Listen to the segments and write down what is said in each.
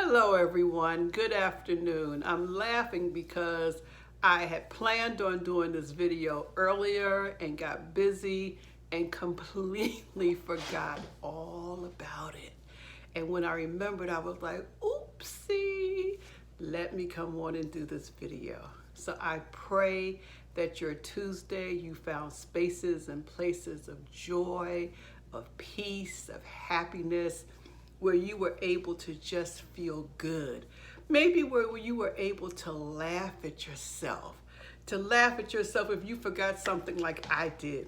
Hello everyone, good afternoon. I'm laughing because I had planned on doing this video earlier and got busy and completely forgot all about it. And when I remembered, I was like, oopsie, let me come on and do this video. So I pray that your Tuesday you found spaces and places of joy, of peace, of happiness, where you were able to just feel good. Maybe where you were able to laugh at yourself. To laugh at yourself if you forgot something like I did.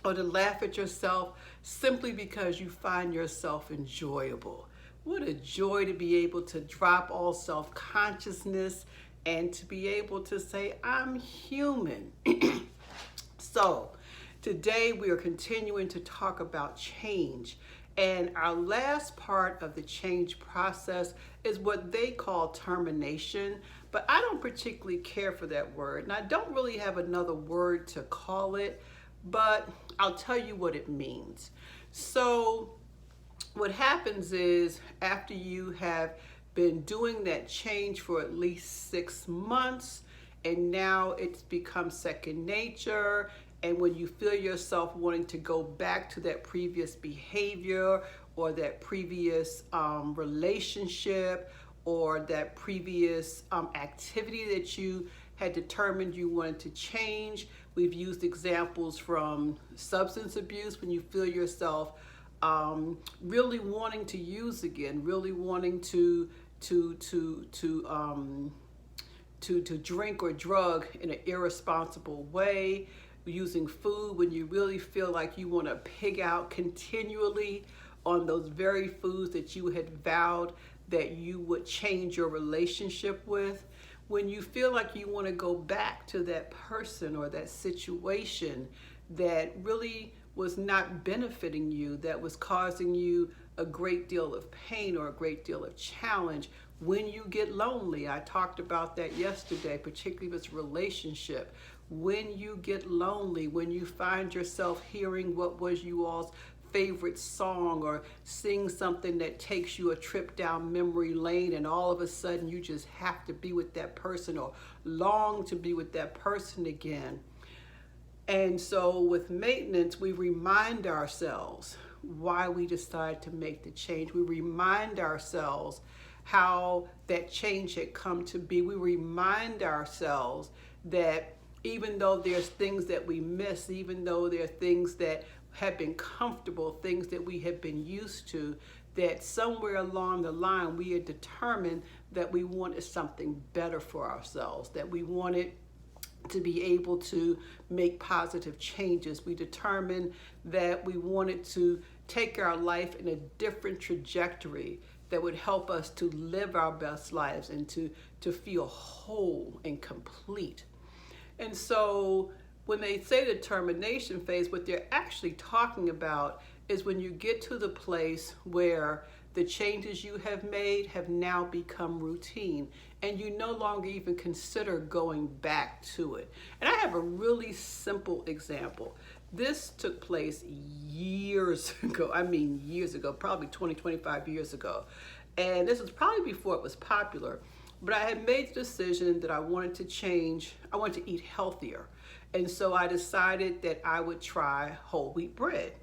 Or to laugh at yourself simply because you find yourself enjoyable. What a joy to be able to drop all self-consciousness and to be able to say, I'm human. So, today we are continuing to talk about change. And our last part of the change process is what they call termination, but I don't particularly care for that word. And I don't really have another word to call it, but I'll tell you what it means. So what happens is after you have been doing that change for at least 6 months, and now it's become second nature, and when you feel yourself wanting to go back to that previous behavior or that previous relationship or that previous activity that you had determined you wanted to change, we've used examples from substance abuse when you feel yourself really wanting to use again, really wanting to drink or drug in an irresponsible way. Using food when you really feel like you want to pig out continually on those very foods that you had vowed that you would change your relationship with. When you feel like you want to go back to that person or that situation that really was not benefiting you, that was causing you a great deal of pain or a great deal of challenge. When you get lonely, I talked about that yesterday, particularly with relationship. When you get lonely, when you find yourself hearing what was you all's favorite song or sing something that takes you a trip down memory lane, and all of a sudden you just have to be with that person or long to be with that person again. And so with maintenance, we remind ourselves why we decided to make the change. We remind ourselves how that change had come to be. We remind ourselves that even though there's things that we miss, even though there are things that have been comfortable, things that we have been used to, that somewhere along the line we had determined that we wanted something better for ourselves, that we wanted to be able to make positive changes. We determined that we wanted to take our life in a different trajectory that would help us to live our best lives and to feel whole and complete. And so when they say the termination phase, what they're actually talking about is when you get to the place where the changes you have made have now become routine and you no longer even consider going back to it. And I have a really simple example. This took place years ago. I mean years ago, probably 20, 25 years ago. And this was probably before it was popular. But I had made the decision that I wanted to change. I wanted to eat healthier. And so I decided that I would try whole wheat bread,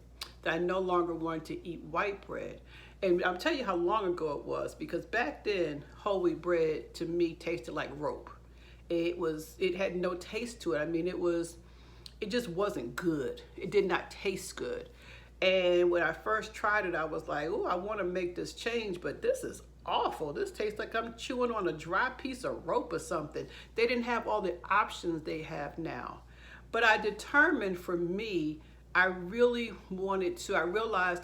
that I no longer wanted to eat white bread. And I'll tell you how long ago it was, because back then, whole wheat bread to me tasted like rope. It had no taste to it. I mean, it just wasn't good. It did not taste good. And when I first tried it, I was like, oh, I want to make this change, but this is awful. This tastes like I'm chewing on a dry piece of rope or something. They didn't have all the options they have now. But I determined for me, I realized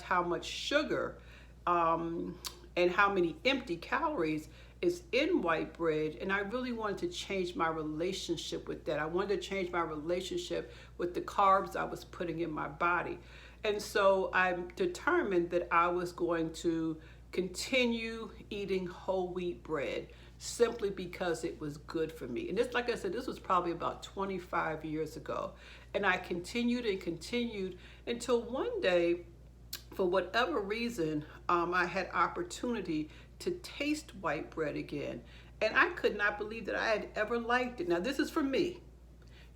how much sugar and how many empty calories is in white bread, and I really wanted to change my relationship with that. I wanted to change my relationship with the carbs I was putting in my body. And so I determined that I was going to continue eating whole wheat bread simply because it was good for me. And this, like I said, this was probably about 25 years ago. And I continued and continued until one day, for whatever reason, I had opportunity to taste white bread again. And I could not believe that I had ever liked it. Now, this is for me.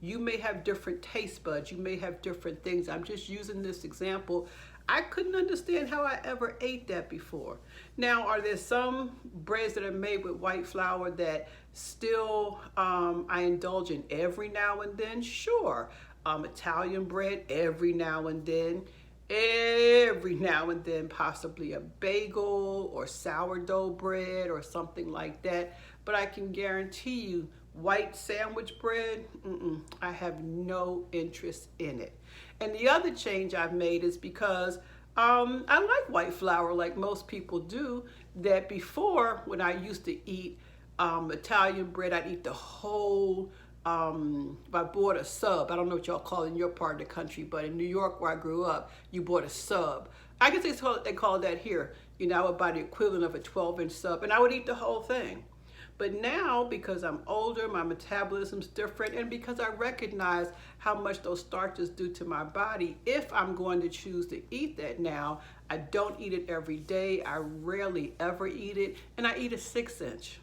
You may have different taste buds. You may have different things. I'm just using this example. I couldn't understand how I ever ate that before. Now, are there some breads that are made with white flour that still I indulge in every now and then? Sure. Italian bread every now and then. Every now and then, possibly a bagel or sourdough bread or something like that. But I can guarantee you, white sandwich bread, I have no interest in it. And the other change I've made is because I like white flour like most people do, that before when I used to eat Italian bread, I'd eat the whole, if I bought a sub, I don't know what y'all call it in your part of the country, but in New York where I grew up, you bought a sub. I guess they call that here. You know, I would buy the equivalent of a 12-inch sub, and I would eat the whole thing. But now, because I'm older, my metabolism's different, and because I recognize how much those starches do to my body, if I'm going to choose to eat that now, I don't eat it every day. I rarely ever eat it, and I eat a 6-inch.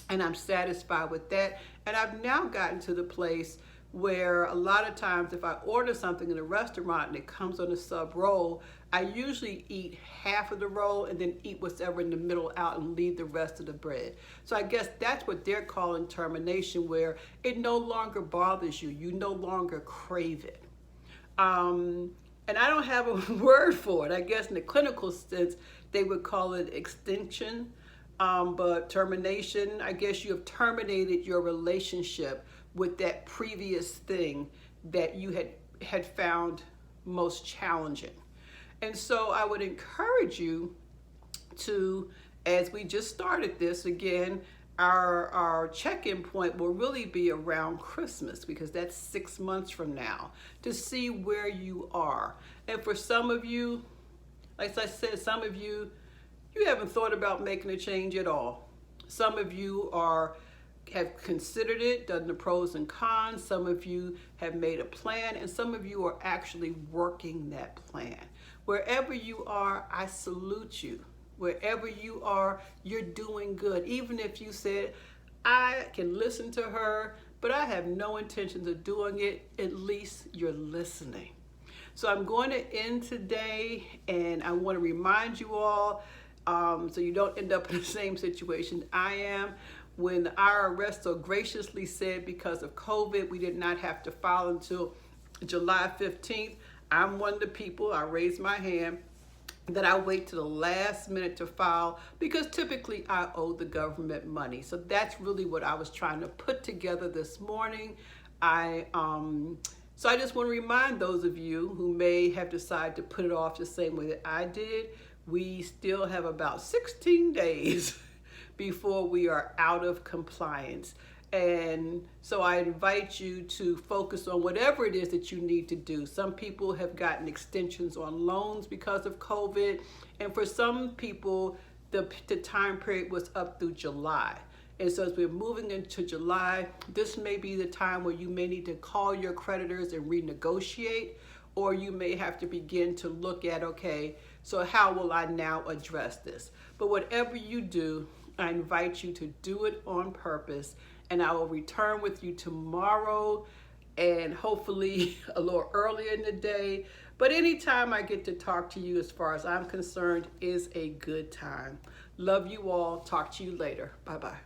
And I'm satisfied with that. And I've now gotten to the place where a lot of times if I order something in a restaurant and it comes on a sub roll, I usually eat half of the roll and then eat whatever in the middle out and leave the rest of the bread. So I guess that's what they're calling termination, where it no longer bothers you. You no longer crave it. And I don't have a word for it. I guess in the clinical sense, they would call it extinction. But termination, I guess you have terminated your relationship with that previous thing that you had found most challenging. And so I would encourage you to, as we just started this again, our check-in point will really be around Christmas, because that's 6 months from now, to see where you are. And for some of you, like I said, some of you haven't thought about making a change at all. Some of you have considered it, done the pros and cons. Some of you have made a plan, and some of you are actually working that plan. Wherever you are, I salute you. Wherever you are, you're doing good. Even if you said, I can listen to her, but I have no intentions of doing it, at least you're listening. So I'm going to end today, and I want to remind you all, so you don't end up in the same situation I am. When the IRS so graciously said because of COVID, we did not have to file until July 15th, I'm one of the people, I raised my hand, that I wait to the last minute to file, because typically I owe the government money. So that's really what I was trying to put together this morning. So I just want to remind those of you who may have decided to put it off the same way that I did, we still have about 16 days before we are out of compliance. And so I invite you to focus on whatever it is that you need to do. Some people have gotten extensions on loans because of COVID. And for some people, the time period was up through July. And so as we're moving into July, this may be the time where you may need to call your creditors and renegotiate, or you may have to begin to look at, okay, so how will I now address this? But whatever you do, I invite you to do it on purpose, and I will return with you tomorrow, and hopefully a little earlier in the day. But anytime I get to talk to you, as far as I'm concerned, is a good time. Love you all. Talk to you later. Bye-bye.